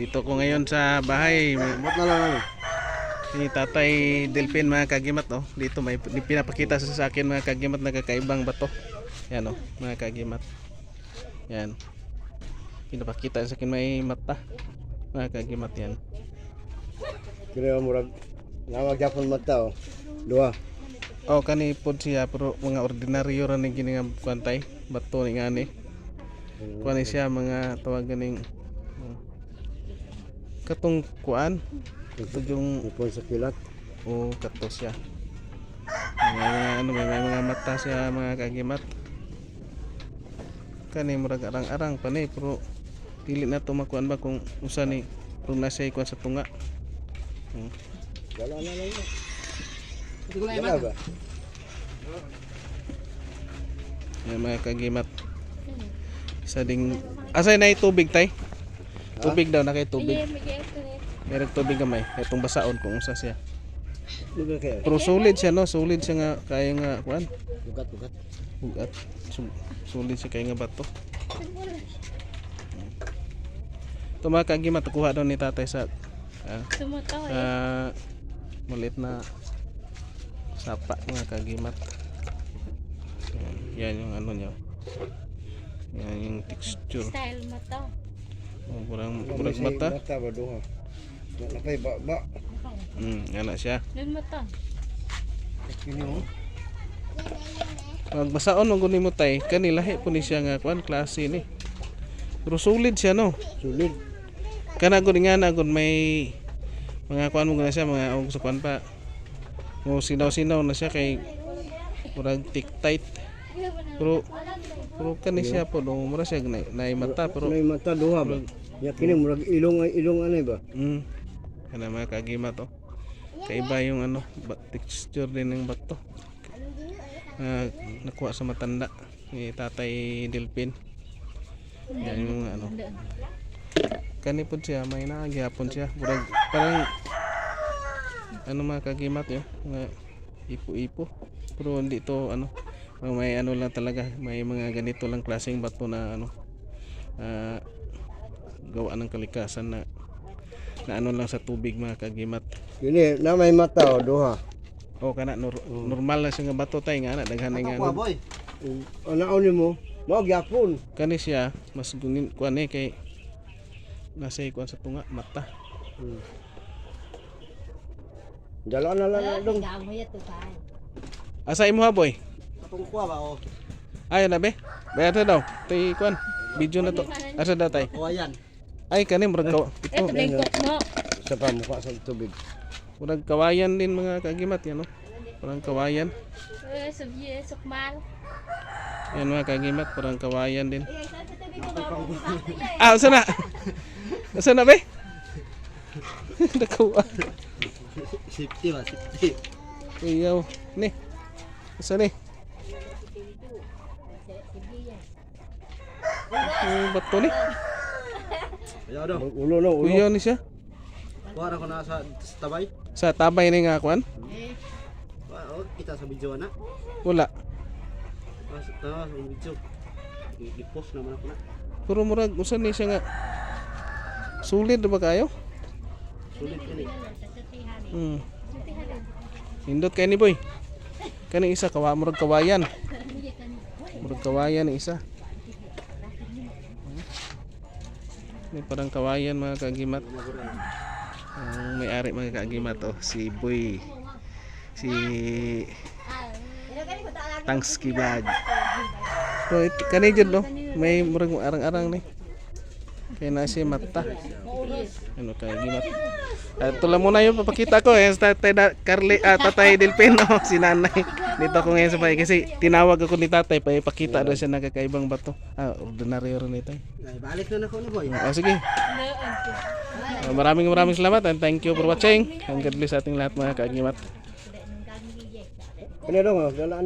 Dito ko ngayon sa bahay Bot na lang. ni Tatay Delpin mga kagimat oh. Dito may pinapakita sa akin mga kagimat na kakaibang bato. Yan oh, mga kagimat. Yan. Pinapakita sa akin may mata. Mga kagimat yan. Kaya murag nawag yapon mata oh. Dua. Oh kani pod siya pero mga ordinaryo ra ning gini nga kwantay bato ni ngani. Kuan siya mga tawag ganing katong kuan ito yung Ipon sa kilat. o kato siya. May mga mata siya mga kagimat. Kani murag arang-arang pa ni pero dili na to makuan ba kung usa ni kung nasa ikuan sa tunga. Wala na lang. Wala ba? Yan mga kagimat. Sa ding asay na tubig tay. Tubig daw na kay tubig. Meron tubig gamay. Itong basaon kung usa siya. Lugar kaya. Pero solid siya no, solid siya nga kaya nga kuan. Bugat. Bugat. Solid siya kaya nga bato. Ito mga kagimat kuha daw ni tatay sa maliit na sapa mga kagimat. Yan yung ano niya. Yan yung texture. Style mo to. Oh, kurang mata. Mata ba duha? Napay ba. Ana siya. Nun mo to. Kini mo. Magbasaon mo guni mo tay, kani lahi po ni siya nga kuan klase ni. Pero solid siya no. Sulit. Kana gud nga na gud may mga kuan mo guna siya mga og sa kuan pa. Mo sinaw-sinaw na siya kay murag tight. Pero kani siya po no, mura siya na mata pero Nay mata duha ba? Ya kini murag ilong anay ba? kana mga kagimat to. Kaiba yung ano, texture din ng bato. Nakuha sa matanda ni Tatay Delpin. Yan yung ano. Kani po siya, may nagyapon siya. Parang ano mga kagimat yun, mga ipo-ipo. Pero hindi to ano, may ano lang talaga, may mga ganito lang klaseng bato na ano, gawa ng kalikasan na ano lang sa tubig mga kagimat. Kini na may mata oh duha. O kana normal na siya nga bato tay nga na daghan nga ano. boy. Ana ni mo, mao gyapon. Kani siya mas gunin kuan kay nasa ikuan sa tunga mata. Dala na lang dong. Asa imo ha boy? Atong kuha ba oh. Ayo na be. Bayad na daw. Tay kuan. Video na to. Asa daw tay? Kawayan. Ay kani murag ito. Ito bengkok mo. Sa pa mukha sa tubig. Murag kawayan din mga kagimat yan no. Parang kawayan. Sukmal. Yan mga kagimat parang kawayan din. Asa na? Asa na be? Nakuha. Safety ba, safety. Iyaw. Ni. Asa ni? Bato ni. Ayaw daw. Ulo. Kuya ni siya. Kuha ko na sa tabay. Sa tabay ni nga kuan? Oh, kita sa video na. Wala. Sa video. I-post naman ako na. Pero murag usa ni siya nga. Sulit ba kayo? Sulit ini. Hindot kay ni boy. Kani isa murag kawayan. Murag kawayan ni isa. Ni parang kawayan mga kagimat. Ang may-ari mga kagimat oh, si Boy. Si Tangski Bag. So kani jud no, may murag arang-arang ni. Kaya na siya mata. Ano kagimat. Ito lang muna yung papakita ko sa Tatay Delpin no, si nanay. Dito ako ngayon sa bahay kasi tinawag ako ni tatay pa ipakita daw siya nagkakaibang bato. Ordinaryo rin ito. Balik na ako ni boy. Sige. Maraming salamat and thank you for watching. And God bless sa ating lahat mga kagimat. Ano daw,